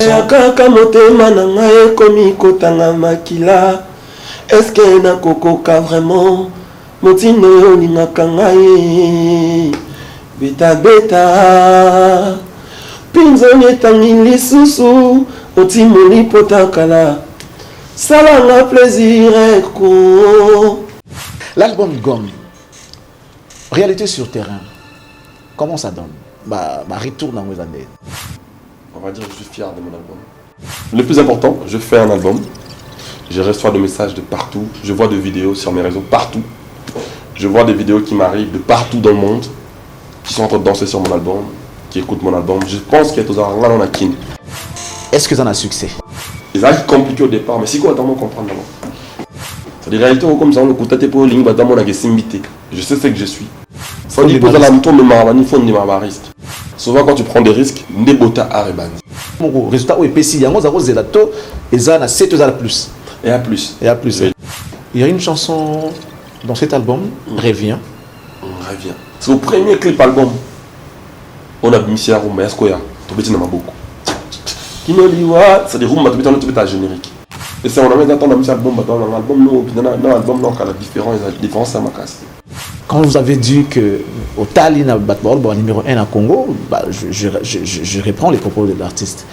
ya kaka motema na ngai ekomi kotanga makila. Est-ce que nakokoka vraiment motindo oyo olingaka ngai? Beta beta pinzoni etangi lisusu otimoli potakala salanga plaisir eko. L'album Gomme, réalité sur terrain, comment ça donne? Retour dans vos années. On va dire que je suis fier de mon album. Le plus important, je fais un album, je reçois des messages de partout, je vois des vidéos sur mes réseaux partout, je vois des vidéos qui m'arrivent de partout dans le monde, qui sont en train de danser sur mon album, qui écoutent mon album. Je pense qu'il y a tous un dans la kin. Est-ce que ça a succès? C'est ça qui est compliqué au départ, mais c'est quoi attends-moi comprendre d'abord. C'est des réalités comme ça, on écoute tes pour ligne, je sais ce que je suis. Faut dire que la mouton de marabani, faut de marabariste. Souvent quand tu prends des risques, nebota arrebani. Mon résultat au EPC, il y a un zélato et ça a 7 ans plus. Et à plus. Et à plus. Oui. Il y a une chanson dans cet album, Revient. Revient. C'est au premier clip album. On a mis à Rumba, Yaskoya, Tobeti Namaboko. Kinoliwa, c'est des Rumba, Tobeti Namaboko générique. Et c'est on a mis dans l'album, dans l'album, donc à la différence à ma casse. Quand vous avez dit que au Tali na Batball numéro 1 à Congo, je reprends les propos de l'artiste.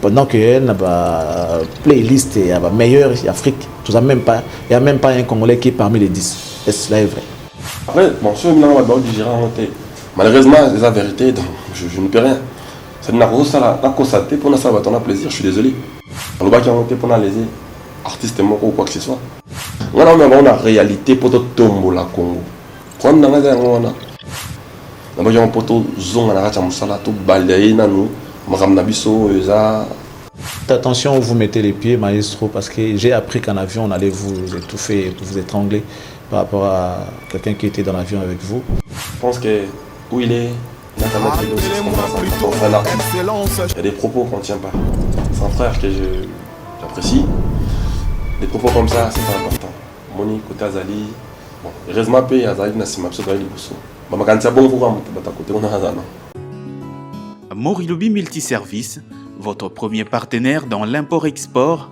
Pendant que elle a playlist et a meilleure Afrique, il n'y a même pas un Congolais qui est parmi les 10. Est-ce là est vrai? Après, bon, si on a Batball, malheureusement, c'est la vérité, donc je ne peux rien. C'est une constaté pour nous avoir plaisir, je suis désolé. On va qui pour nous léser artiste ou quoi que ce soit. On a une réalité pour tout tomber la Congo. Quand on a un poteau zone à la musala tout balayer na nous, maramnabiso eza. Attention où vous mettez les pieds, maestro, parce que j'ai appris qu'en avion on allait vous étouffer, vous étrangler par rapport à quelqu'un qui était dans l'avion avec vous. Je pense que où il est, il y a des propos qu'on ne tient pas. C'est un frère que j'apprécie. Des propos comme ça, c'est pas important. Moni, côté Azali, bon, heureusement, Azali n'a pas de bousso. Morilobi Multiservice, votre premier partenaire dans l'import-export,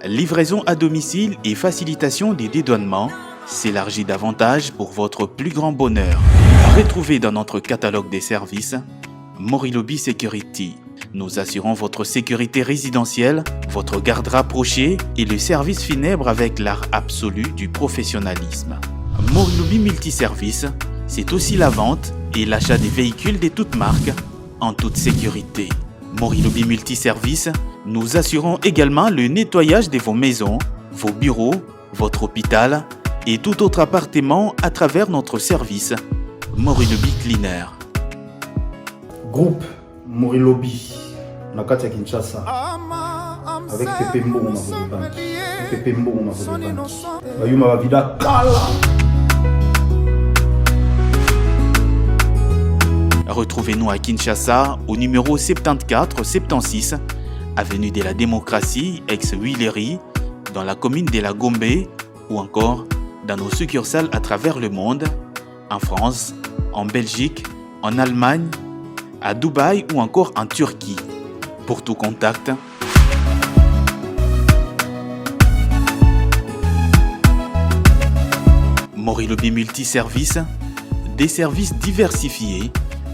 livraison à domicile et facilitation des dédouanements, s'élargit davantage pour votre plus grand bonheur. Retrouvez dans notre catalogue des services Morilobi Security. Nous assurons votre sécurité résidentielle, votre garde rapprochée et le service funèbre avec l'art absolu du professionnalisme. Morilobi Multiservice, c'est aussi la vente et l'achat des véhicules de toutes marques en toute sécurité. Morilobi Multiservice, nous assurons également le nettoyage de vos maisons, vos bureaux, votre hôpital et tout autre appartement à travers notre service Morilobi Cleaner. Groupe Morilobi, Nakati ya Kinshasa, avec Pepe Mbongo Mavolobank. Pepe Mbongo Mavolobank. Bayuma Bavida Kala. Retrouvez-nous à Kinshasa au numéro 74-76, avenue de la Démocratie, ex-Huilerie, dans la commune de la Gombe ou encore dans nos succursales à travers le monde, en France, en Belgique, en Allemagne, à Dubaï ou encore en Turquie. Pour tout contact, Morilobi Multiservice, des services diversifiés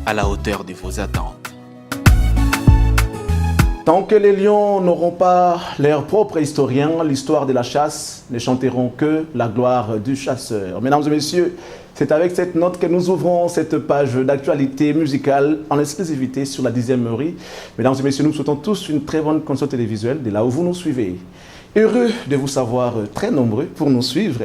à la hauteur de vos attentes. Tant que les lions n'auront pas leur propre historien, l'histoire de la chasse ne chanteront que la gloire du chasseur. Mesdames et messieurs, c'est avec cette note que nous ouvrons cette page d'actualité musicale en exclusivité sur la 10e heure. Mesdames et messieurs, nous souhaitons tous une très bonne console télévisuelle de là où vous nous suivez. Heureux de vous savoir très nombreux pour nous suivre.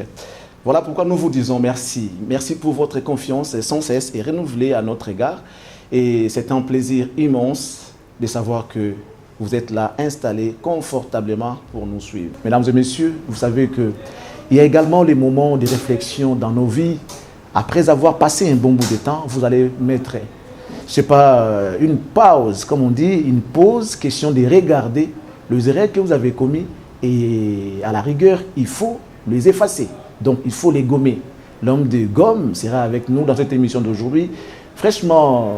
Voilà pourquoi nous vous disons merci. Merci pour votre confiance sans cesse et renouvelée à notre égard. Et c'est un plaisir immense de savoir que vous êtes là installés confortablement pour nous suivre. Mesdames et messieurs, vous savez qu'il y a également les moments de réflexion dans nos vies. Après avoir passé un bon bout de temps, vous allez mettre, je sais pas, une pause, comme on dit, une pause, question de regarder les erreurs que vous avez commis et à la rigueur, il faut les effacer. Donc, il faut les gommer. L'homme de gomme sera avec nous dans cette émission d'aujourd'hui. Fraîchement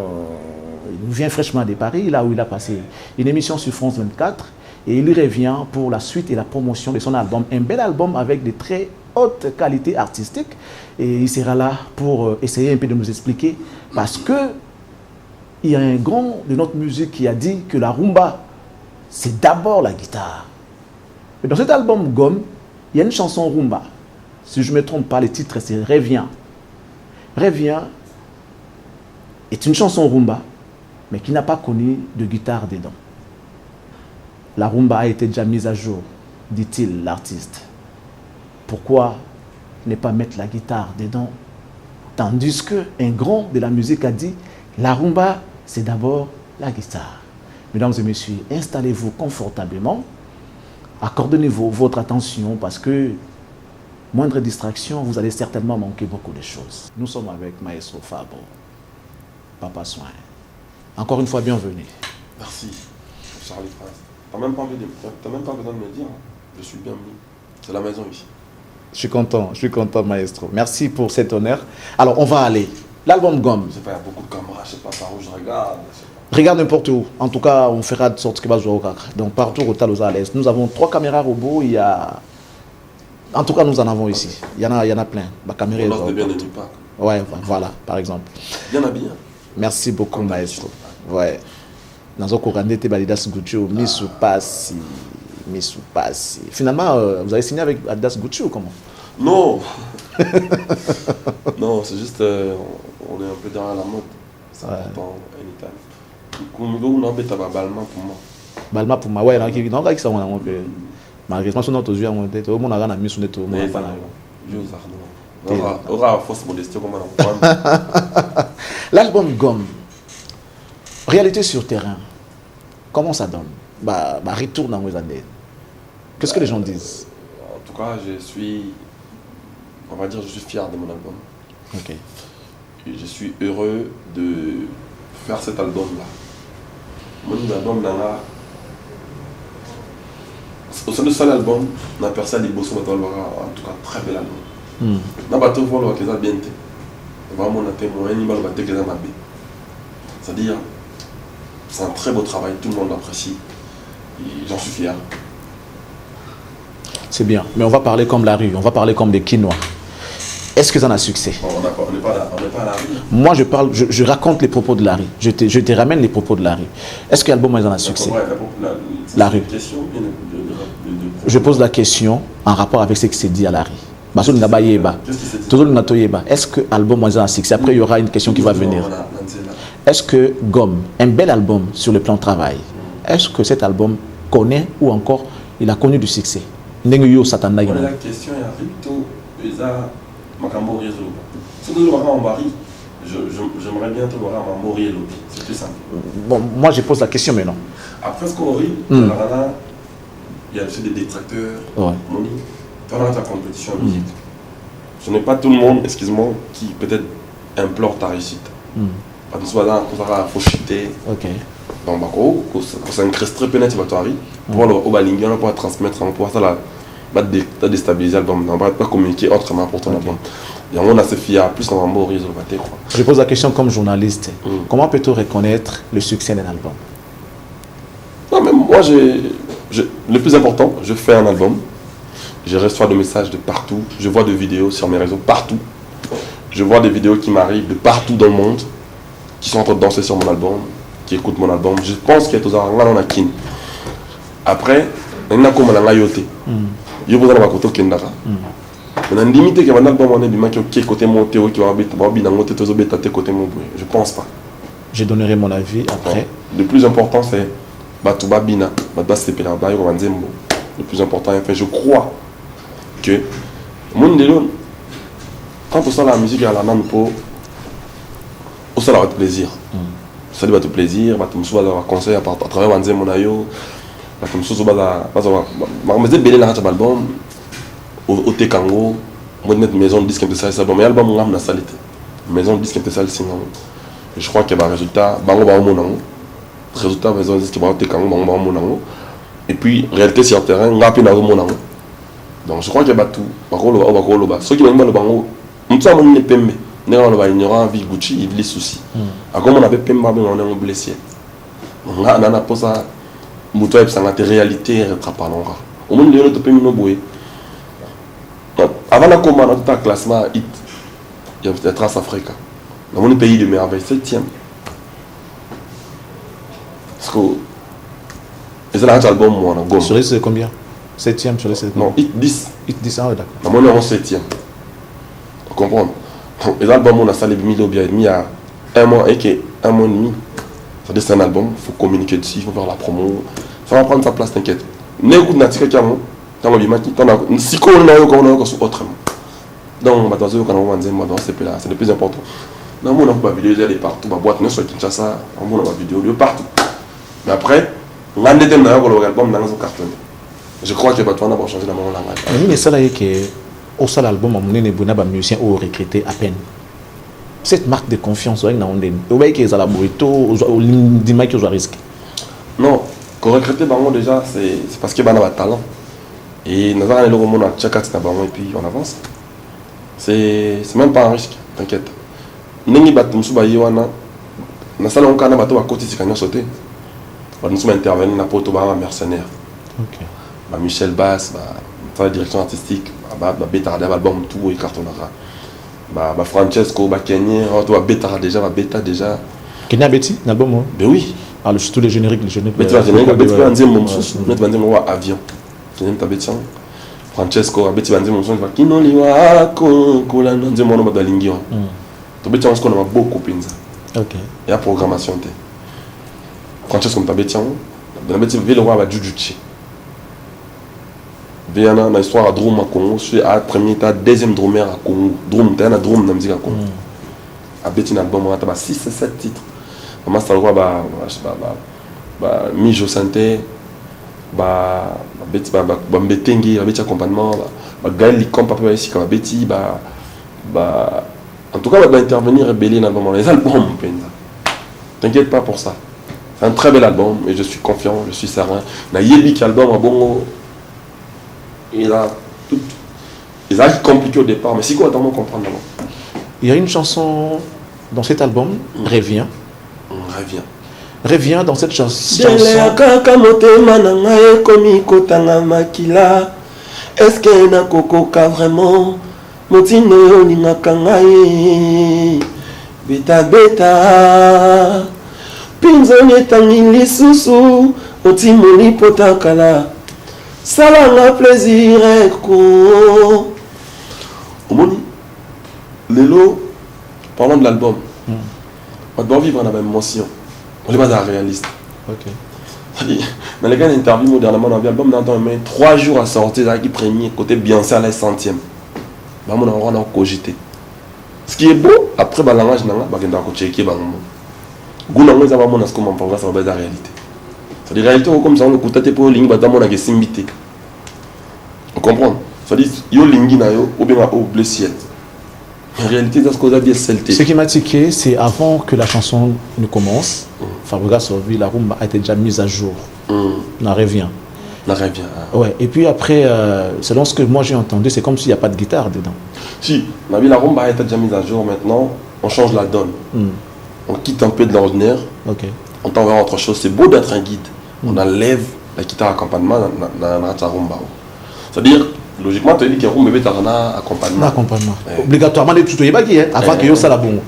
il vient fraîchement de Paris, là où il a passé une émission sur France 24, et il revient pour la suite et la promotion de son album. Un bel album avec de très hautes qualités artistiques. Et il sera là pour essayer un peu de nous expliquer, parce que il y a un grand de notre musique qui a dit que la rumba, c'est d'abord la guitare. Et dans cet album Gomme, il y a une chanson rumba. Si je ne me trompe pas, le titre c'est Reviens. Reviens est une chanson rumba, mais qui n'a pas connu de guitare dedans. La rumba a été déjà mise à jour, dit-il l'artiste. Pourquoi ne pas mettre la guitare dedans? Tandis qu'un grand de la musique a dit, la rumba, c'est d'abord la guitare. Mesdames et messieurs, installez-vous confortablement, accordez-vous votre attention, parce que moindre distraction, vous allez certainement manquer beaucoup de choses. Nous sommes avec Maestro Fabo, Papa Soin. Encore une fois, bienvenue. Merci, Charlie Prince. T'as même pas besoin de me dire, je suis bienvenu. C'est la maison ici. Je suis content, Maestro. Merci pour cet honneur. Alors, on va aller. L'album Gomme. Je sais pas, il y a beaucoup de caméras, je sais pas par où je regarde. Regarde n'importe où. En tout cas, on fera de sorte qu'il va jouer au cac. Donc, partout au Talos à l'Est. Nous avons 3 caméras robots. Il y a... En tout cas, nous en avons ici. Il y en a plein. La caméra est bien habillé. Ouais, voilà, par exemple. Bien habillé. Merci beaucoup, Maestro. Ouais. Dans un courant d'été, Adidas Gucci, Misupasi. Finalement, vous avez signé avec Adidas Gucci ou comment? Non. Non, c'est juste, on est un peu derrière la mode. C'est important, anytime. On a un peu Balma pour moi. Balma pour moi, ouais, non, ça on a un peu. Malheureusement, sur notre yeux, on a tout le monde a mis sur notre monde. Il y aura fausse modestie comme on. L'album Gomme, réalité sur terrain, comment ça donne? Retour dans vos années. Qu'est-ce que les gens disent? En tout cas, je suis fier de mon album. Ok. Et je suis heureux de faire cet album-là. Mon album, au sein de cet album, on a perçu des beaux sons, en tout cas, très bel album. On a battu voir que ça bien été. Vraiment, on a témoigné, on a battu que ça m'a bien. C'est-à-dire, c'est un très beau travail, tout le monde l'apprécie. Et j'en suis fier. C'est bien, mais on va parler comme la rue, on va parler comme des quinois. Est-ce que ça a succès? On n'est pas à la rue. Moi, je raconte les propos de la rue. Je te ramène les propos de la rue. Est-ce que l'album a un succès? La rue. Je pose la question en rapport avec ce qui s'est dit à la rue. Est-ce que l'album a un succès? Après, il y aura une question qui va venir. Est-ce que Gomme, un bel album sur le plan travail, est-ce que cet album connaît ou encore il a connu du succès? La question est j'aimerais bien te voir à Mamori. C'est plus simple. Bon, moi je pose la question, mais non. Après ce qu'on rit, il y a aussi des détracteurs. Ouais. Tu as ta compétition en musique. Ce n'est pas tout le monde, excuse-moi, qui peut-être implore ta réussite. Parce que souvent, il faut chuter. Ok. Donc, pour s'incruster peut-être, tu vas t'arriver. Pour le pour transmettre, pour ça, la déstabiliser l'album. On ne va pas communiquer autrement pour ton album. Et on a ce fier, plus on va mourir. Je pose la question comme journaliste. Comment peut-on reconnaître le succès d'un album? Non, mais moi, le plus important, je fais un album. Je reçois des messages de partout. Je vois des vidéos sur mes réseaux partout. Je vois des vidéos qui m'arrivent de partout dans le monde, qui sont en train de danser sur mon album, qui écoutent mon album. Je pense qu'il y a tous un kin. Après, il y a comme un yoté. Il y a un côté qui est on a limité que mon album on est du mec qui est côté monté qui va habiter côté mon bruit. Je pense pas. Je donnerai mon avis après. Le plus important c'est Batuba Bina, Batuba Sepela, Bayo Wanzembo. Le plus important, enfin, je crois que Mondelon, quand on sent la musique à la main pour, on sent votre plaisir. Ça dit votre plaisir, votre conseil à travers Wanzembo Nayo, votre belé la album. Au Tekango, moi net maison de disque de ça, mais album on a na salité. Maison de disque de ça je crois qu'il y a un résultat, bango ba monango. Résultat maison de disque ba Tekango bango ba monango. Et puis réalité sur terrain, ngapi na monango. Donc je crois qu'il y a tout. Bakolo ba. Ceux qui n'aiment pas le bango, on t'a mon pembe. on va ignorer vie Gucci, il les soucis. Comme on avait Pemba, on est blessé. On a pas ça. Mouto et ça la réalité rattrape longa. Au monde de notre pays no boy. Avant la commande notre classement hit. Il y a la Trace Africa. Dans mon pays de merveille 7e. Parce que les albums moi on a Sur les combien 7e sur les 7e. Non, hit 10. Hit 10 ah d'accord. Dans mon 7e. Vous comprenez? Les albums on a salé Milo bien il y a un mois et demi. C'est un album, il faut communiquer dessus, il faut faire la promo. Ça va prendre sa place, t'inquiète. N'écoute Natika Kiamo, quand on lui dit, si on a autrement. Donc, c'est le plus important. Dans mon vidéo, il y a partout, ma boîte, sur Kinshasa, on a ma vidéo, partout. Mais après, on a un album dans le carton. Je crois que on va changer dans mon langage. Mais ça, là, au seul album, on a un musicien ou recruté à peine. Cette marque de confiance, on voit qu'ils ont la burrito, on risque. Non, qu'on recrute déjà, c'est parce qu'il y a un talent. Et nous avons le roman à Tchakat et puis on avance. C'est même pas un risque, t'inquiète. Nengi Batumsu Bayiwana, nous avons un canal à côté de Canyon sauté. Nous sommes intervenus dans le mercenaire. Michel Bass, la direction artistique, Beta l'album tout et cartonnera. Francesco, Kenny, Beta déjà. Kenya Betty, l'album? Ben oui. Ah, tous les génériques, Betty va dire mon sous, Betty va dire mon avion. Kenny Betty, Francesco, Betty va dire mon sous, Kino Liwa, Kola, non, dire mon nom de Lingio. Tu Betty, on a beaucoup pinza. Ok. Il y a programmation. Francesco, Betty, Betty, le roi va Jujuchi. Il y a une histoire à Drum à Congo, je suis à premier état, deuxième drummer à Congo. Drum, tu as un drum dans la musique à Congo. À Betty, l'album, on a 6 et 7 titres. Maman, c'est le roi, Mijo Santé, Betty, Mbetengi, Betty accompagnement, Gaël Licom, Papa ici, Betty, en tout cas, on va intervenir et bélier dans l'album. Les albums, t'inquiète pas pour ça. C'est un très bel album et je suis confiant, je suis serein. Na Yebik album, à bon. Il a compliqué au départ, mais c'est quoi attendons comprendre d'abord. Il y a une chanson dans cet album, Reviens. Reviens dans cette chanson. Est-ce qu'il y a un vraiment Motino Ninakangae Beta Beta Pinzone Tangili Susu Otimoni Potakala. Ça va un plaisir. Omoni, Lélo, parlons de l'album. On doit vivre dans la même émotion. On n'est pas un réaliste. Ok. Dans les gars d'interview modernement dans l'album, on a mis 3 jours à sortir avec le premier côté Beyoncé à la 100e. On a cogité. Ce qui est beau, après le langage, on a checké. On a vraiment ce qu'on va faire la réalité. C'est des réalités comme ça, on écoute pour ligne batamo na gesimbité. On comprend. Ça dit yo lingi na yo ou bien au blessé. En réalité, c'est ce qu'on a dit celté. Ce qui m'a tiqué, c'est avant que la chanson ne commence, Fabrica Sorvi, la rumba a été déjà mise à jour. On revient. Ouais. Et puis après, selon ce que moi j'ai entendu, c'est comme s'il n'y a pas de guitare dedans. Si, la rumba a été déjà mise à jour maintenant, on change la donne. On quitte un peu de l'ordinaire. Ok. On t'envoie autre chose. C'est beau d'être un guide. On enlève la guitare accompagnement dans la rumba. C'est-à-dire, logiquement, tu as dit que rumba est un accompagnement. Obligatoirement, tu te dis avant que ça la bon.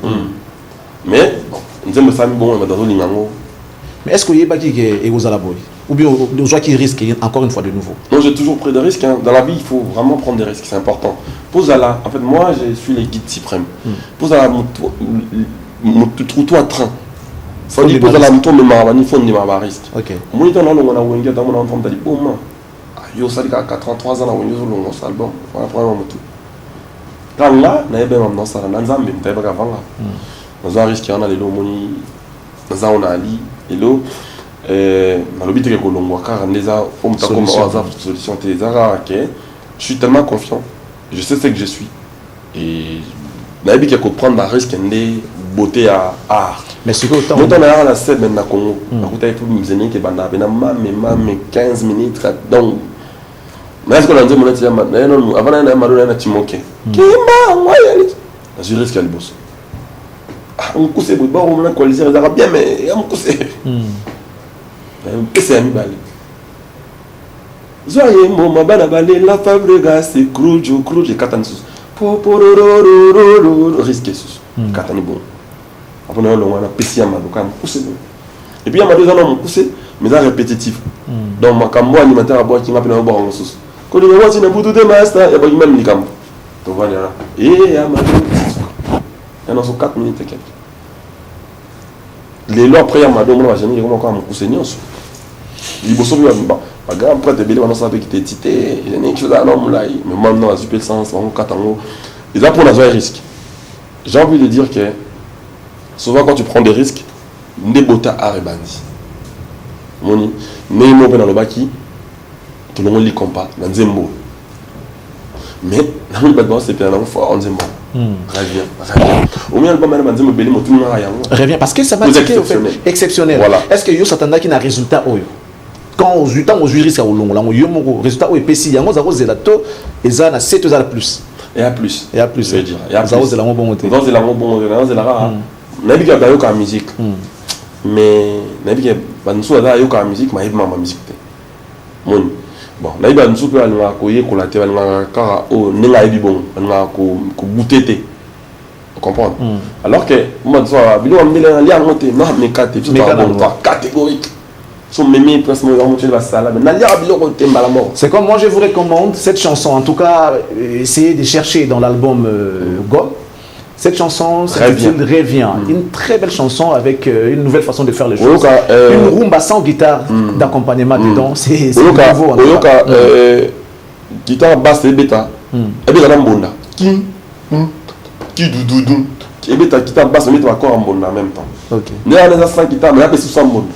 Mais, nous avons fait bon, mais est-ce que vous avez vous la boy ou bien aux gens qui risquent encore une fois de nouveau? Non, j'ai toujours pris des risques. Dans la vie, il faut vraiment prendre des risques, c'est important. Pose à la. En fait, moi, je suis les guides suprêmes. Pose à la mon trottoir à train. Ça dit pose à la moto, mais il faut un risque. Ok. Moi, on a un dans mon enfant, dit bon, man. Yo, ça dit qu'à 83 ans, on a un album. On a pris un moto. Quand là, on a bien dans ça, on a un zambé, on a bien avant là. On a un risque, on a les lots, on a ali, les lots. On a l'objet que l'on car on les a, on a comme solution. Je suis tellement confiant. Je sais ce que je suis. Et on a bien prendre un risque, une beauté à art. Mais c'est que autant. On a la scène maintenant Congo. On a fait une zénith qui est banale. Mais 15 minutes. Donc, mais est-ce qu'on a dit mon avant on a Timoké. Kimba, moi je risque à le boss. on cousse bon on a coalisé les arabes bien mais on cousse c'est ami balé zoye mo mabana balé la Fabregas c'est crouge katansus popororororo risque sus katani bon après on a pesi amado quand cousse et puis amado ça on cousse mais ça répétitif donc ma cambo alimentaire à boire qui m'appelle boire en sauce quand on voit si na butu de master et pas même ni cambo tu vois là et amado il y en a 4 minutes et quelques. Les lois après, il y a madame, on va jamais comment on cousse nyonso. Il bosse bien, pas grave, après t'es bien, on savait qu'il était tité, il y a une chose à l'homme là, mais maintenant à super sens, on catango. Et là pour la zone risque. J'ai envie de dire que souvent quand tu prends des risques, nebota arebandi. Moni, némo dans le baki, tout le monde lit compas, dans Zembo. Mais dans le bâtiment c'est bien fort en Zembo. Revient parce que ça va être exceptionnel. Voilà. Est-ce que vous s'attendez qu'il y a un résultat quand on joue risque à long, le résultat est pessi, il y a un zélato et ça a 7 ans plus. Et à plus. Je veux dire. Et à plus. C'est la bonne montée. C'est la bonne montée. La musique. Mais la musique, ma musique. Bon, là il va nous souper à nous accueillir pour la télé, car au n'est bon, on a goûté. Vous comprenez? Alors que moi, je suis monter, non, mais catégorique. C'est comme moi, je vous recommande cette chanson. En tout cas, essayez de chercher dans l'album Gomme. Cette chanson Revient. Une très belle chanson avec une nouvelle façon de faire les choses. Une rumba sans guitare d'accompagnement dedans. C'est nouveau. Guitare basse et bêta. Et bien la mbonda. Qui doudoudou. Et bien ta guitare basse et encore en mbonda en même temps. Ok. Mais on a 100 guitares, mais après c'est 100 mbonda.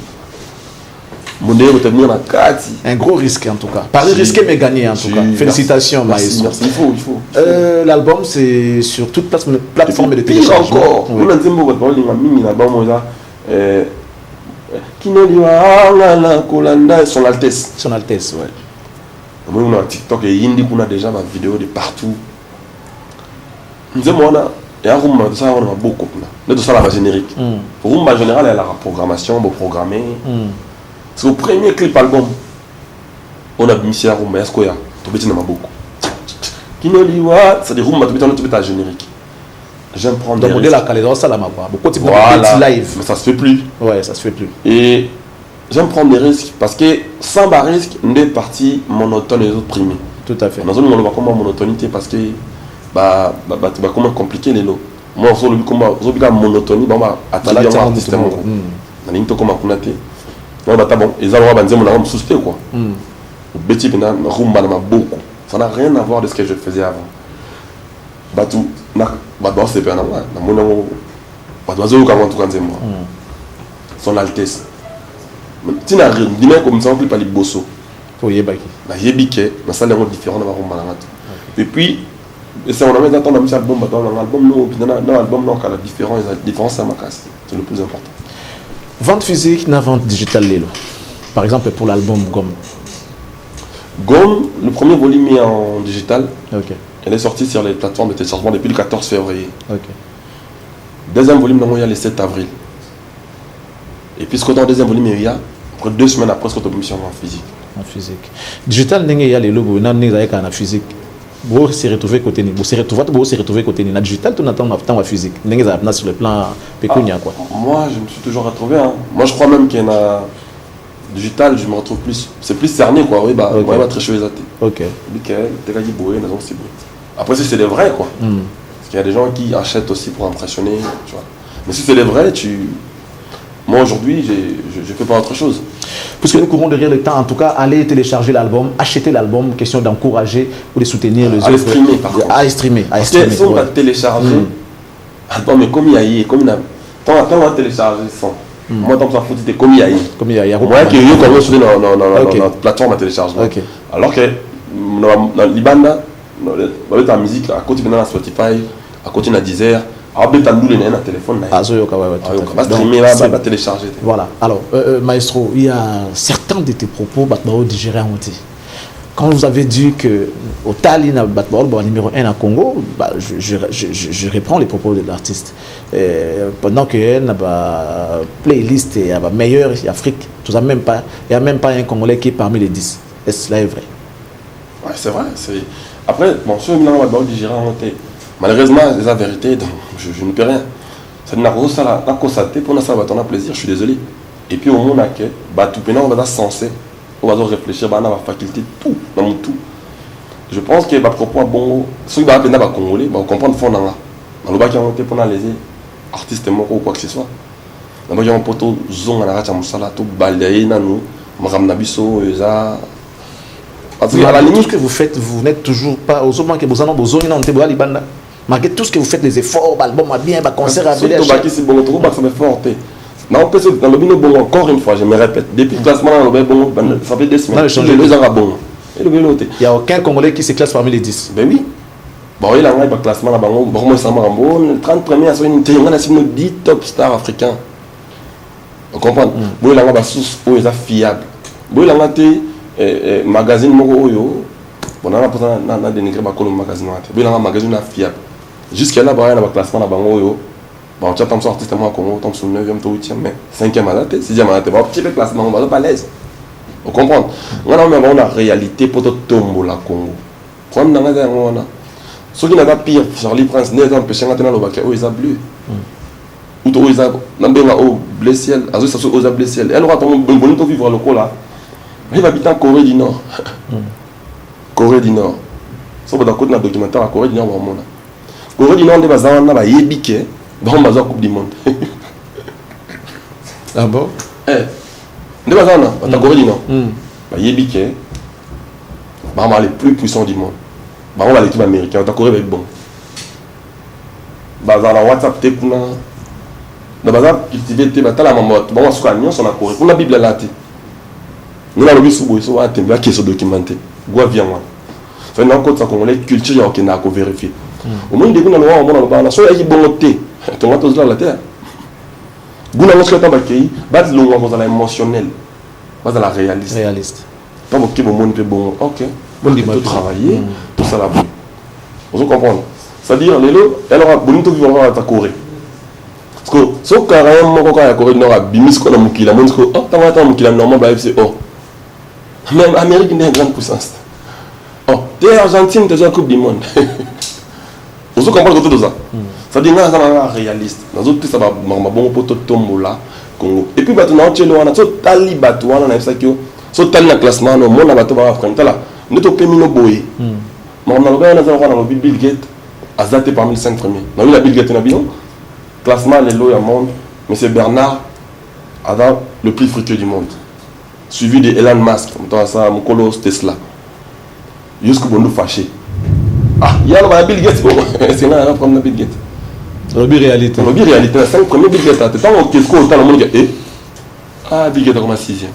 Un gros risque en tout cas. Pas risquer mais gagner en tout cas. Félicitations Maestro. Merci, il faut. L'album c'est sur toute plateforme de téléchargement. Son Altesse. Son Altesse, ouais. On a TikTok et Indi qu'on a déjà ma vidéo de partout. Nous avons et un rumba ça on a beaucoup là. De ça la générique. Rumba en général elle a la programmation, bon programmer. C'est au premier clip album. On a mis ça rumba Eskoya. Tu peux dire beaucoup. Kinoliwa, c'est des rumba tu peux ta générique. J'aime prendre des modèles à Calédonie ça la m'a pas. Beaucoup de live mais ça se fait plus. Ouais, ça se fait plus. Et j'aime prendre des risques parce que sans bas risque, on est parti monotone et les autres primés. Tout à fait. Dans on va comment monotonité parce que tu vas comment compliquer les lots. Moi sur le comment monotonie bah attaquer un artiste mon. Na ligne to comment kunaté. Non bah bon, ils ont banzé mon arme suspect quoi. Petit bina rumba na beaucoup. Ça n'a rien à voir de ce que je faisais avant. Bah tout na bah c'est pas na mon bah dozo ka wantu kanze moi. Son Altesse. Tina rien, dis comme ça on peut pas les bosso. Pour yebaki. Na yebike, na ça les différent na rumba na ngatu. Et puis c'est on a mis dans un album dans l'album dans l'album non la différence ça m'a cassé. C'est le plus important. Vente physique, na vente digitale lélo. Par exemple pour l'album Gomme. Gomme, le premier volume est en digital. Ok. Elle est sortie sur les plateformes de téléchargement depuis le 14 février. Ok. Deuxième volume, il y a le 7 avril. Et puis ce qu'on a en deuxième volume, il y a après 2 semaines après ce qu'on a mis en physique. En physique. Digital, il y a les logos, il y a en physique. Vous se retrouvez côté ni, vous se retrouvez côté ni. La digital, tout n'attend pas en physique. Il y a sur le plan pécuniaire quoi. Moi, je me suis toujours retrouvé. Hein. Moi, je crois même qu'il y en a digital, je me retrouve plus. C'est plus cerné quoi. Oui, bah, okay. Très chouette. Ok. Après, si c'est des vrais quoi. Parce qu'il y a des gens qui achètent aussi pour impressionner, tu vois. Mais si c'est des vrais, moi aujourd'hui, je fais pas autre chose. Puisque nous courons derrière le temps, en tout cas, allez télécharger l'album, acheter l'album, question d'encourager ou de soutenir les autres. À streamer, par contre. À streamer. Si on va télécharger, attends, mais comme il y a comme il a. Quand on va télécharger son, moi, tant que ça fout, c'était comme il y a. Comme il y a. Moi, qui est comme on se dans la plateforme à téléchargement. Alors que dans l'Ibanda, dans la musique, à côté de la Spotify, à côté de la Deezer, voilà. Alors, Maestro, il y a certains de tes propos digérés à monter. quand vous avez dit que au Tali numéro 1 à Congo, bah, je reprends les propos de l'artiste. Pendant que elle a playlist et la meilleure Afrique, il n'y a même pas un Congolais qui est parmi les 10. Est-ce que cela est vrai? Ouais, c'est vrai. Après, bon, si on a malheureusement, c'est la vérité, donc je ne peux rien. Ça n'a pas constaté pour nous avoir plaisir, je suis désolé. Et puis au monde, on va censé, on va réfléchir, on va faculté tout, dans tout. Je pense que à propos bon, ceux qui vont apprendre congolais, vont comprendre fond dans là. Dans le bas qui ont été pour les artistes ou quoi que ce soit. Dans le bas qui ont poto zone à la racha musala, tout balayer nanou, maramnabiso, eza. Tout ce que vous faites, vous n'êtes toujours pas aux hommes qui vous en ont besoin, non, t'es boali banda. Malgré tout ce que vous faites, les efforts, l'album a bien, le concert a bien. C'est bon, tout ça me fait forter. Dans le bino bon, encore une fois, je me répète, depuis le classement dans le bon, ça fait 2 semaines. Les 2 ans à bon. Il n'y a aucun Congolais qui se classe parmi les 10. Ben oui. Bon, il y a un classement là-bas, bon, ça m'a bon, 30 premiers, on a 10 top stars africains. Vous comprenez? Bon, il y a un source où ils sont fiables. Bon, il y a un magazine Mogo, bon, on a dénigré le magazine. Bon, il y a un magazine fiable. Jusqu'à là, il y a un classement là-bas, bon, tu as tant artiste moi Congo, tant sur 9e, 8e, mais 5e à la tête, 6e à la tête. Bon, petit classement, on va pas l'aise. Vous comprenez? On a même une réalité pour tout tomber la Congo. Prendre dans la on a. Ceux qui n'ont pas pire, Charlie Prince, n'est pas empêché d'entrer dans le bac, où ils ont bleu. Ou ils ont blessé, ils ont blessé. Elle aura ton bonito vivre le coup là. Il va habiter en Corée du Nord. Corée du Nord. Ça va dans le documentaire à Corée du Nord. Corée du Nord, on va yébiquer. On va Coupe du Monde. Ah bon? On va dans Corée du Nord. Yébiquer. On va les plus puissants du monde. On va l'équipe américaine. On va Corée avec bon. On va WhatsApp. On va cultiver. On va se faire sur la Corée. On a la Bible là. Nous avons vu ce documenté. Nous avons vu ça. Nous avons vu la culture qui a vérifié. Au moins, nous avons vu la culture qui a vérifié. Nous avons vu la terre. Nous avons vu la culture qui est émotionnelle. Nous avons réaliste. Quand vous avez un bon, ok. Vous avez travailler, tout ça là-bas. Vous comprenez? C'est-à-dire, elle aura bonito vivre à Corée. Parce que si vous avez un Corée du Nord, vous avez un Mukila, vous avez un Mukila normal, c'est oh. Même l'Amérique est une grande puissance. Oh, t'es Argentine, t'es la Coupe du Monde. Vous comprenez tout ça? C'est-à-dire que nous sommes réalistes. Nous sommes tous bon pour tout tomber là. Et puis, nous sommes tous les tali bateaux, nous sommes tali classement, nous sommes bateaux là. Nous sommes tous boy. Nous avons Bill Gates, Azate parmi les 5 premiers. Nous avons Bill Gates, classement, les lois du monde. M. Bernard a le plus fructueux du monde. Suivi de Elon Musk, mon colosse Tesla. Jusqu'au bon nous fâché. Ah, il y a Bill Gates, c'est là, on a Bill Gates. Lobby réalité. Lobby réalité, 5 premiers Bill Gates. Tant qu'est-ce qu'on a le monde qui ah, Bill Gates est comme 6e.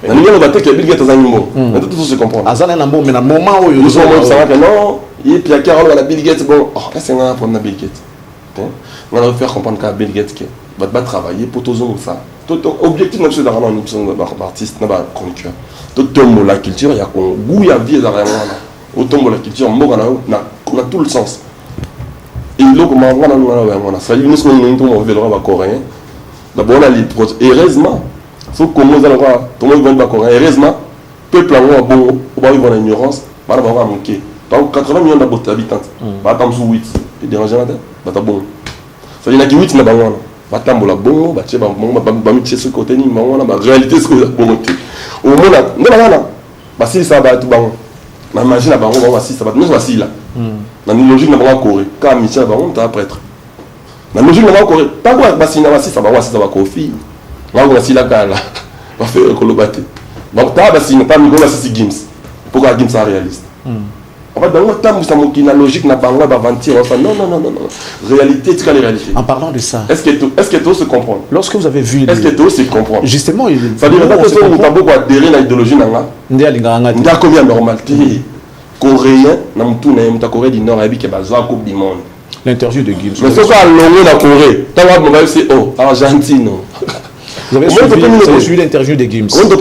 Mais nous avons battu que Bill Gates est un mot. Tout se comprend. Azal est un bon, mais dans le moment où nous sommes que non, il y a Carole à Bill Gates, bon, c'est un pour Bill Gates. On va faire comprendre qu'à Bill Gates qui va travailler pour tous les ça. Objectif c'est d'avoir une option d'artiste, n'a pas chroniqueur. Tout tombe la culture, il y a goût, il y a vie derrière moi. Au tombe la culture, on a tout le sens. Et là, comment on a ça, nous sommes un vélo coréen. D'abord, on a les proches. Heureusement, sauf que nous allons voir, tout le monde va coréen. Heureusement, peuple en bon, on va vivre en ignorance, on va manquer. Donc 80 millions d'habitants, on va attendre sous 8. Et déranger la tête, on va bon. Ça veut dire qu'il y a 8 n'a pas bon. Batambola bon, bache ba mixer ce côté ni mangona ba réalité ce que bon au monde non ba si ça ba tout bango na imagine ba bango ba si ça ba nous va si là na logique na ba Corée quand Michel ba on ta prêtre na logique na ba Corée pas quoi ba si na si ça ba kofi ba si là kala ba faire kolobate ba ta ba si na pas mi ko ba si Gims pourquoi Gims ça réaliste en fait, dans le temps où ça m'a logique n'a pas va mentir. Non. Réalité, tu as les réalités. En parlant de ça, est-ce que tout se comprend? Lorsque vous avez vu. Est-ce que tout se comprend? Justement, ça veut dire que tu as beaucoup adhéré à l'idéologie. Tu as combien de normalité? Coréen, tu as Corée du Nord, tu as la Coupe du Monde. L'interview de Gims. Mais ce soit l'Orient, la Corée, tu as vu c'est oh, Argentine. Vous avez suivi l'interview de Gims. Comment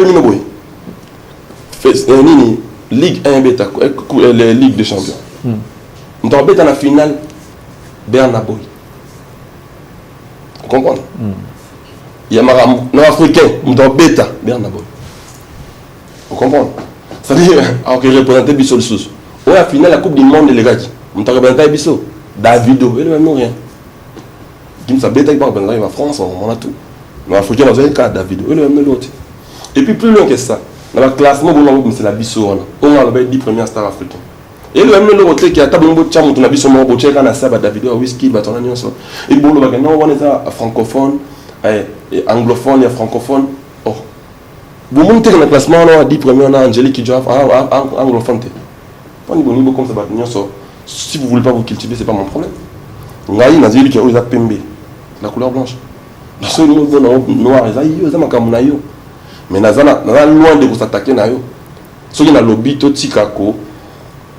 tu as Ligue 1 bêta, les Ligue des Champions. Nous avons bêta dans la finale, Bernaboy. Vous comprenez? Il y a un Africain, nous avons bêta, Bernaboy. Vous comprenez? C'est-à-dire, alors qu'il représentait Bissot le sous. Au la finale, la Coupe du Monde, les gars, nous avons représenté Bissot. Davido, il ne même rien. Qui nous a bêta, il va représenter la France, on a tout. Mais l'Africain, nous avons un cas Davido, il ne même l'autre. Et puis plus loin que ça, dans le classement, c'est la Bissot. On a les 10 premiers stars africains. Et le même l'autre qui a tabou de chambre, on a Bissot, on a Boucher, on a Saba, Davido, Whisky, on a Nyon. Et bon, on est francophone, anglophone et francophone. Oh. Vous montez dans le classement, on a 10 premiers, on a Angélique Kidjo, anglophone. Pas ni bon comme ça, si vous ne voulez pas vous cultiver, ce n'est pas mon problème. On a une Angélique qui a Pembe, la couleur blanche. Parce que nous avons noir, ils ont un mais nous sommes loin de vous attaquer. Ceux qui ont le lobby, tout Tikako,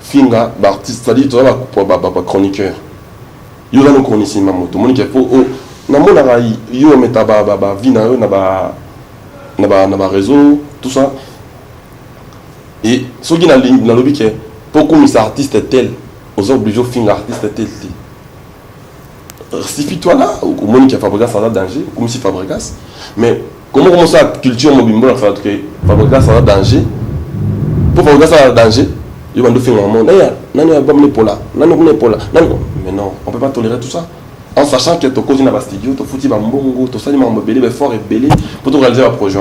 Finga, artiste, c'est-à-dire tout les chroniqueurs. Ils ont un chroniqueur, tout le monde qui est faux. Ils ont mis la vie dans le réseau, tout ça. Et ceux qui ont le lobby, qui est pourquoi les artistes tels, aux obligés de finir artiste tel. Rectifie-toi là, ou comment il y a Fabregas ça danger, comme si Fabregas. Mais comment commencer à culture mobile pour faire que Fabregas ça danger? Pour Fabregas ça danger, il va nous faire un monde. Mais non, on ne peut pas tolérer tout ça. En sachant que tu causes une studio, tu fous bambongo, tu salis belé, fort et belé pour te réaliser un projet.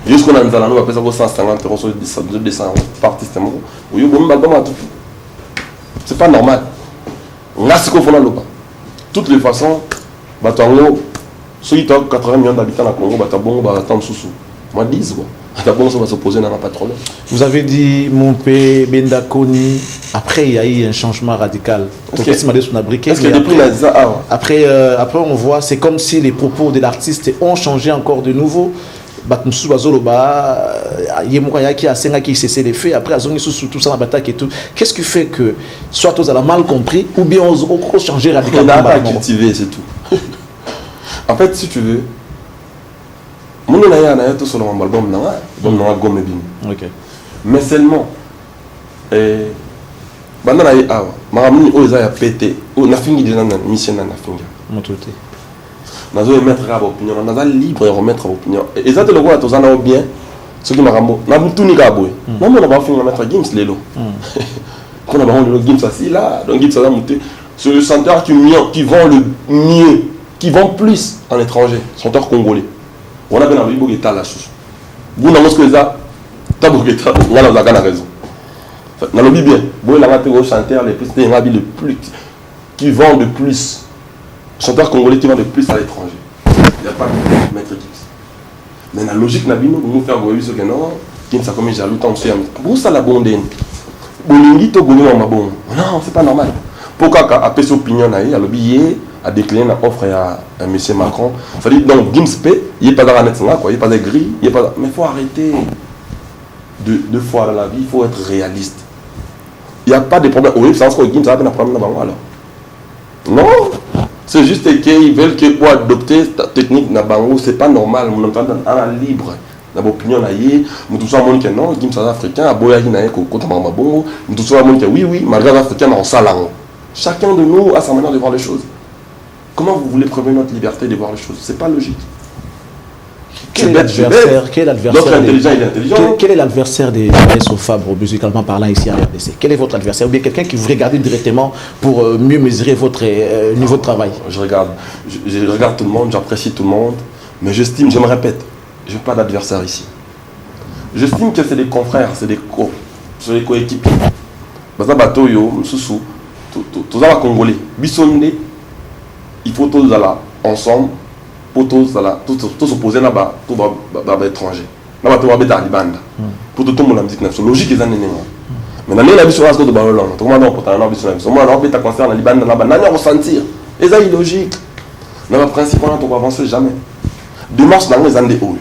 Jusqu'on a nous allons appeler ça 150 euros sur 200 euros par artiste. C'est pas normal. On a ce qu'on fait dans le pas. Toutes les façons, ceux qui ont 80 millions d'habitants dans le Congo, ils attendent sous. Moi, 10 quoi. Ça va s'opposer, n'a pas de problème. Vous avez dit Mompé, Bendakoni, après il y a eu un changement radical. Est-ce que depuis après, on voit, c'est comme si les propos de l'artiste ont changé encore de nouveau. Qui cessé les faits, après tout ça et tout. Qu'est-ce qui fait que soit vous avez mal compris ou bien on a changé radicalement? On a pas cultivé, c'est tout. En fait, si tu veux, mon a tout sur l'album, mais seulement, pété, on a fini déjà dans mission. Nous allons mettre à l'opinion, nous allons libre et remettre à l'opinion. Et ça, c'est le roi, nous allons bien, ce qui m'a rambo. Nous avons tout négaboué. Nous allons finir mettre Gims Lelo. Quand on a le Gims assis là, donc Gims a monté. C'est le chanteur qui vend le mieux, qui vend plus en étranger, chanteur congolais. On a bien envie de Bogueta la chose. Vous n'avez pas ça, t'as Bogueta, on a la raison. Nous allons bien. Vous avez un chanteur le plus, qui vend le plus. Chanteur congolais qui vend de plus à l'étranger. Il n'y a pas de maître Gims. Mais la logique, nous faire ce que non, Gims a commis jaloux, tant que c'est un ça la bonne. Non, c'est pas normal. Pourquoi après cette opinion, il y a le billet à décliner l'offre à M. Macron. Ça dit donc Gims paie, il n'y a pas d'arrêt, il n'y a pas de gris, mais il faut arrêter deux fois dans la vie, il faut être réaliste. Il n'y a pas de problème. Oui, c'est parce que Gims a un problème alors. Non. C'est juste qu'ils veulent que pour adopter ta technique na bango, c'est pas normal. On entend en libre. Dans l'opinion là, nous tous sommes que non, Gims africain, aboya qui n'a pas bongo. Nous tous sommes que oui, malgré africain en salang. Chacun de nous a sa manière de voir les choses. Comment vous voulez prévenir notre liberté de voir les choses? C'est pas logique. Quel est l'adversaire des RS au Fabre, musicalement parlant, ici à RDC? Quel est votre adversaire? Ou bien quelqu'un qui vous regarde directement pour mieux mesurer votre niveau de travail? Je regarde tout le monde, j'apprécie tout le monde, mais j'estime, je me répète, je n'ai pas d'adversaire ici. J'estime que c'est des confrères, c'est des coéquipiers. Baza Batoyo, Moussou, tous les Congolais, Bissonde, il faut tous aller ensemble. Pour tous s'opposer là bas tout va étranger là bas tout va être Alibanda pour tout le monde la musique nationale logique ils en est mais dans la vie sur la de Barolon tout le monde a porté un sur la vie moi on va concert dans Alibanda là bas n'a ressentir et ça est logique dans le principe on va avancer jamais démarche dans les années haut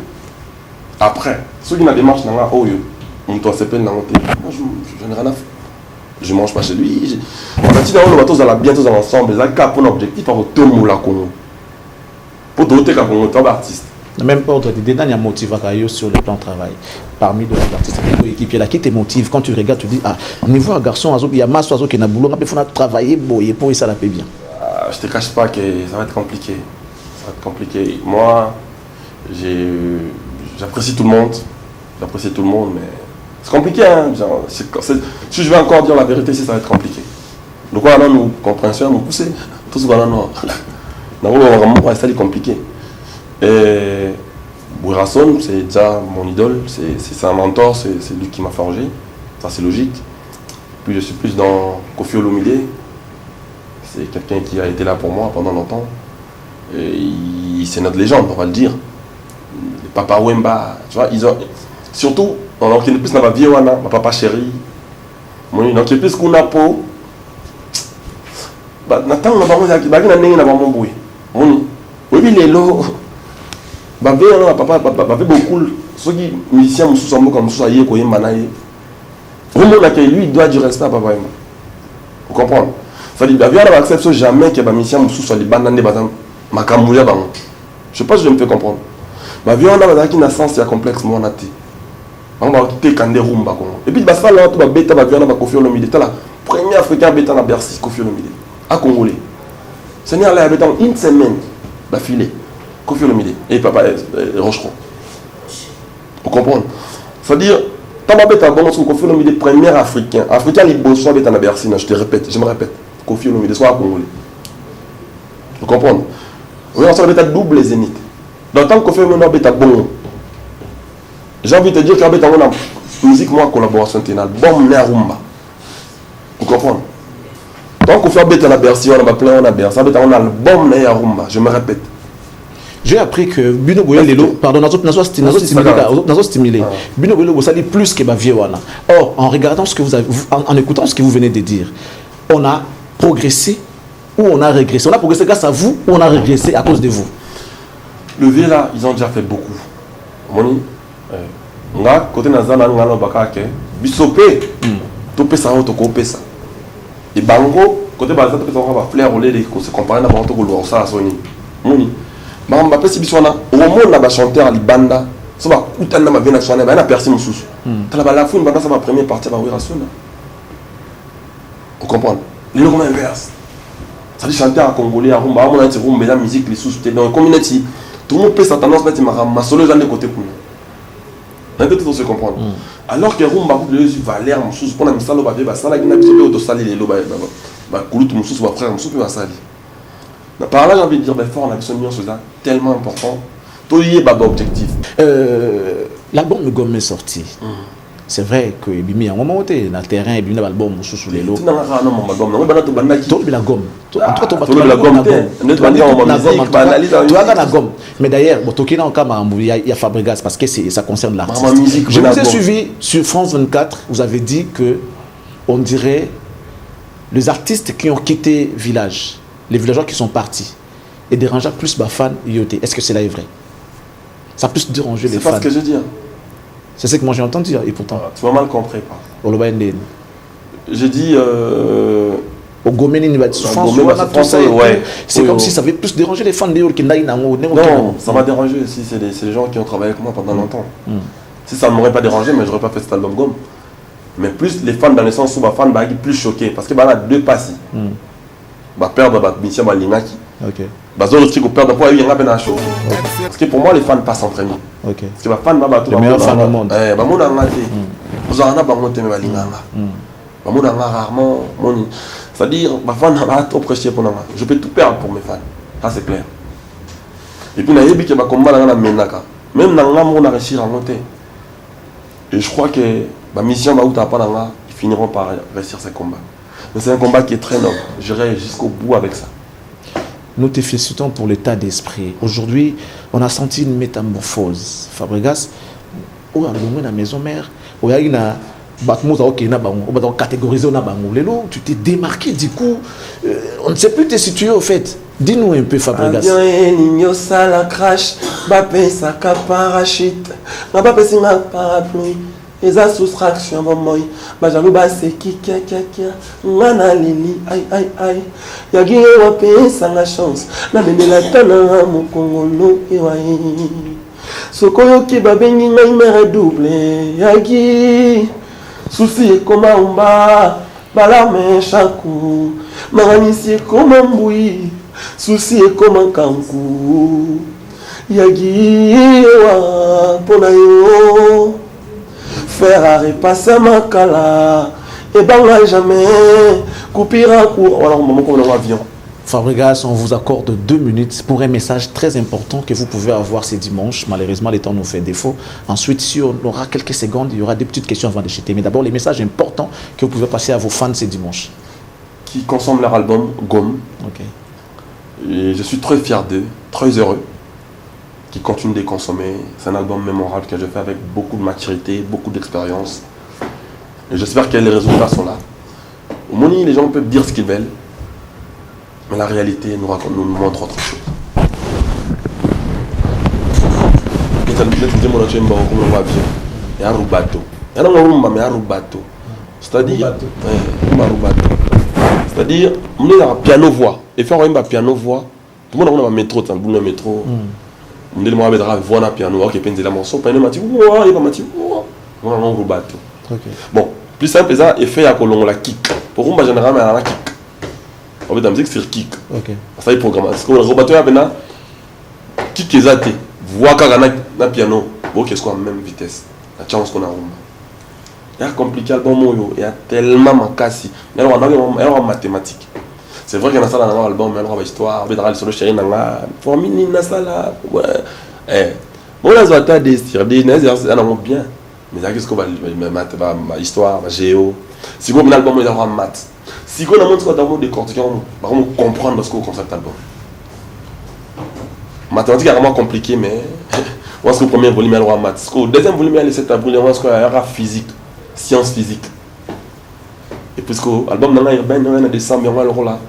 après ceux qui ont démarche dans la haut on doit s'appeler dans l'hôtel moi je n'ai rien à faire je mange pas chez lui on a dit dans le bateau dans la bientôt ensemble les cas pour l'objectif à retourner la Congo pour doter comme un artiste. Même pas autre, il y a motivation sur le plan de travail. parmi les artistes équipiers là qui te motive quand tu regardes, tu dis ah niveau un garçon il y a masse oiseau qui n'a boulot, il faut travailler pour ça la paie bien. Je te cache pas que ça va être compliqué. Ça va être compliqué. Moi, j'apprécie tout le monde. J'apprécie tout le monde, mais c'est compliqué. Hein? Si je vais encore dire la vérité, ça va être compliqué. Donc voilà, nous compréhension, nous pousser. Tout ce qu'on a, non. C'est compliqué. Et Bouirasson, c'est déjà mon idole. C'est un mentor, c'est lui qui m'a forgé. Ça, c'est logique. Puis je suis plus dans Kofi Olomide. C'est quelqu'un qui a été là pour moi pendant longtemps. C'est notre légende, on va le dire. Les Papa Wemba, tu vois, ils ont. Surtout, on a plus dans ma vie, ma papa chéri. Donc, plus qu'on a pour. Nathan, on a beaucoup ceux qui musiciens comme ça, lui, il doit du respect à Papa Wemba. Vous comprenez? C'est-à-dire, il n'y a pas jamais que les musiciens soit les bandes de Makamouya. Je ne sais pas si je me fais comprendre. Ma vie, on a un sens complexe, moi, on a été. On va quitter Kandé Rumba. Et puis, il va tout bêta, on va Kofi Olomide. C'est la première Africain bêta à Bercy, Kofi Olomide. À Congolais. Seigneur, là, il y a une semaine d'affilée. Kofi Olomide. Et Papa Rocheron. Vous comprenez? C'est-à-dire, quand on bêta, Kofi Olomide, premier Africain. Africain, il bosse soit bêta à Bercy. Je te répète, je me répète. Kofi Olomide, soit à Congolais. Vous comprenez? On a bêta double zénith. Donc, tant que Kofi Olomide bêta bon. J'ai envie de te dire qu'il y a une musique, moi, collaboration ténale. Bon, mais à Rumba. Vous comprenez? Tant qu'on fait un la Bercy, on a plein, on a Bercy. On a le bon, mais à Rumba. Je me répète. J'ai appris que Bino Boye Lelo, pardon, nous stimulé. Bino Boye Lelo, ça dit plus que Baviewana. Or, en regardant ce que vous avez, en écoutant ce que vous venez de dire, on a progressé ou on a régressé. On a progressé grâce à vous ou on a régressé à cause de vous. Le V là, ils ont déjà fait beaucoup. Moni. Nga côté nazana ngalo bakake bisopé topé ça autocopé ça et bango côté baza topé ça va fleur au lait ko se comparer na bango to ko ça soni moni mamba pesi bisona au monde na ba chanteur libanda so ba kutana ma vena sona ba na persi mususu tala ba la fune banda ça va première partie ba wira sona vous comprenez les locaux inverse ça dit chanteur congolais à rumba mon anti rumba la musique les sous dans community tout le monde peut sa tendance mettre ma solo dans les côtés pour on se comprendre. Alors que Rumba vous les valeurs mon sous pour la misalo ba va sala qui n'a pas auto sali les loba ba kulutu mon sous ba frère mon sous va sali. Na par là j'ai envie de dire ben fort on a besoin de choses tellement important. To y est ba objectif. L'album de Gomme est sorti. C'est vrai que Bimi à un moment où na terrain et Bimi l'album sous les lots. Non mon album non ba to bandaki. To la gomme. En tout cas to la gomme. Mais d'ailleurs, il y a Fabregas parce que ça concerne l'artiste. Je vous ai suivi sur France 24, vous avez dit que on dirait les artistes qui ont quitté village, les villageois qui sont partis, et dérangeaient plus les fans IoT. Est-ce que cela est vrai? Ça a plus dérangé les fans. C'est pas ce que je dis. C'est ce que moi j'ai entendu et pourtant. Tu m'as mal compris. J'ai dit. Au Gomeni, c'est comme si ça avait plus dérangé les fans de York. Non, ça m'a dérangé aussi. C'est les gens qui ont travaillé avec moi pendant longtemps. Si ça ne m'aurait pas dérangé, mais je n'aurais pas fait cet album Gomme. Mais plus les fans dans le sens où les fans sont plus choqués. Parce qu'il y a deux passes. Perdre la mission à l'Inaki. Parce que pour moi, les fans passent en premier. Parce que les fans sont les meilleurs fans du monde. Rarement, c'est-à-dire, ma fan n'a trop prêché pour moi. Je peux tout perdre pour mes fans. Ça, c'est clair. Et puis, il y a des combats dans la menaka. Même dans la on a réussi à monter. Et je crois que ma mission, ils finiront par réussir ces combats. Mais c'est un combat qui est très noble. J'irai jusqu'au bout avec ça. Nous te félicitons pour l'état d'esprit. Aujourd'hui, on a senti une métamorphose. Fabregas, où est la maison mère, où il y a catégorisé tu t'es démarqué du coup on ne sait plus te situer au fait. Dis-nous un peu Fabregas. La crash bapesa parachute bapesa parapluie eza soustraction moi bajalu base kika ngana lili ai yagi wapesa la chance na bendela tana mukongolo ewayi Sokoyoki babengi ngai mere double yaki souci ekoma umba balame chaku maranisi ekoma mbui souci ekoma kanku yaki ewa mpona yo faire à repasser makala et banga jamais coupira court voilà maman comme dans l'avion. Fabregas, on vous accorde 2 minutes pour un message très important que vous pouvez avoir ce dimanche. Malheureusement, le temps nous fait défaut. Ensuite, si on aura quelques secondes, il y aura des petites questions avant de jeter. Mais d'abord, les messages importants que vous pouvez passer à vos fans ce dimanche. Qui consomment leur album Gomme. Ok. Et je suis très fier d'eux, très heureux. Qui continuent de les consommer. C'est un album mémorable que je fais avec beaucoup de maturité, beaucoup d'expérience. Et j'espère que les résultats sont là. Au moment où les gens peuvent dire ce qu'ils veulent. Mais la réalité nous montre autre chose. C'est-à-dire, on est dans piano-voix. Et faire un piano-voix, tout le monde a un métro, tu as un métro. On dit que je vais un piano, ok, je vais un morceau, je vais un rubato. Bon, plus simple, c'est effet à la kick. Pour moi, généralement, il y a la kick. En fait, la musique, c'est le kick. Ça, il programme. Parce que le rubato, il y a kick est athée. Voix quand on a un piano, qu'est-ce qu'on a même vitesse. La chance qu'on a. Il y a compliqué le bon mot, il y a tellement de casse. Il y a en mathématiques. C'est vrai qu'il y a ça dans l'album, il y a une histoire, il y a une chérie, il y a une ça là. Bon, là, ça va des tirs, des bien. Mais qu'est-ce qu'on va ma histoire, ma géo. Si vous avez un album, il y a un maths. Si vous avez un album de cortiquer, on va comprendre ce que vous concept album. Mathématiques est vraiment compliqué, mais on va le premier volume, il y a un maths. Le deuxième volume, il y a le volume, il y a physique, science physique. Et puisque l'album, il y a des sambes, il y a un là.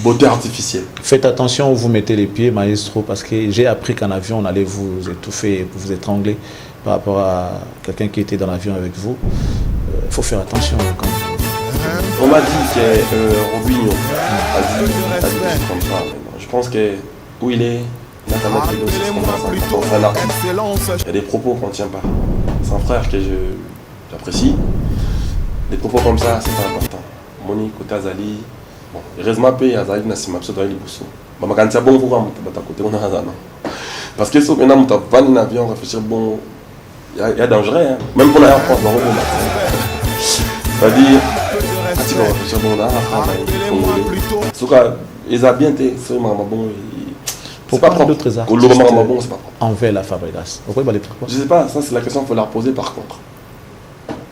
Beauté artificielle. Faites attention où vous mettez les pieds, maestro, parce que j'ai appris qu'en avion, on allait vous étouffer, vous étrangler par rapport à quelqu'un qui était dans l'avion avec vous. Il faut faire attention. Quand on m'a dit que Robinho a dit comme ça. Je pense que où il est, il a qu'à mettre les dossiers. C'est un artiste. Il y a des propos qu'on ne tient pas. C'est un frère que j'apprécie. Des propos comme ça, c'est pas important. Monique, Otazali. Bon, heureusement, il y a des gens qui sont dans les bourses. Mais quand c'est bon, vous côté parce que si on a un avion, on réfléchit, bon, il y a dangereux. Même pour l'aéroport, on va c'est-à-dire, si on réfléchit, bon, on a ce cas, ils ont bien été, c'est vraiment bon. Pourquoi pas d'autres artistes envers la Fabregas? Je ne sais pas, ça c'est la question qu'il faut leur poser par contre.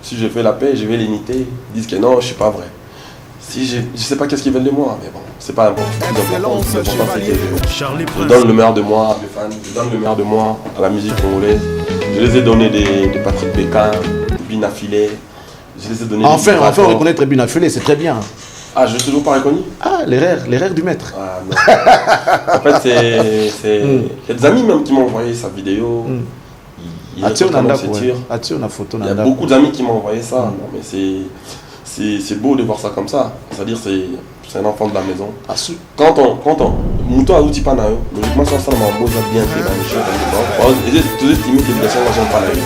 Si je fais la paix, je vais l'imiter, ils disent que non, je ne suis pas vrai. Si je ne sais pas qu'est-ce qu'ils veulent de moi, mais bon, c'est pas important. Je donne le meilleur de moi à mes fans, je donne le meilleur de moi à la musique congolaise. Je les ai donné des Patrick Pékin, des Binafilé. Je les ai donné enfin, reconnaître Binafilé, c'est très bien. Ah, je ne suis toujours pas reconnu? Ah, l'erreur du maître. Ah, non. En fait, il y a des amis même qui m'ont envoyé sa vidéo. Il y a beaucoup d'amis qui m'ont envoyé ça. Non, mais c'est beau de voir ça comme ça. C'est-à-dire c'est un enfant de la maison. Quand on Mouto a outil panayo, logiquement ça m'a bien fait dans les choses. J'ai toujours estimé que les gens n'ont pas la vie.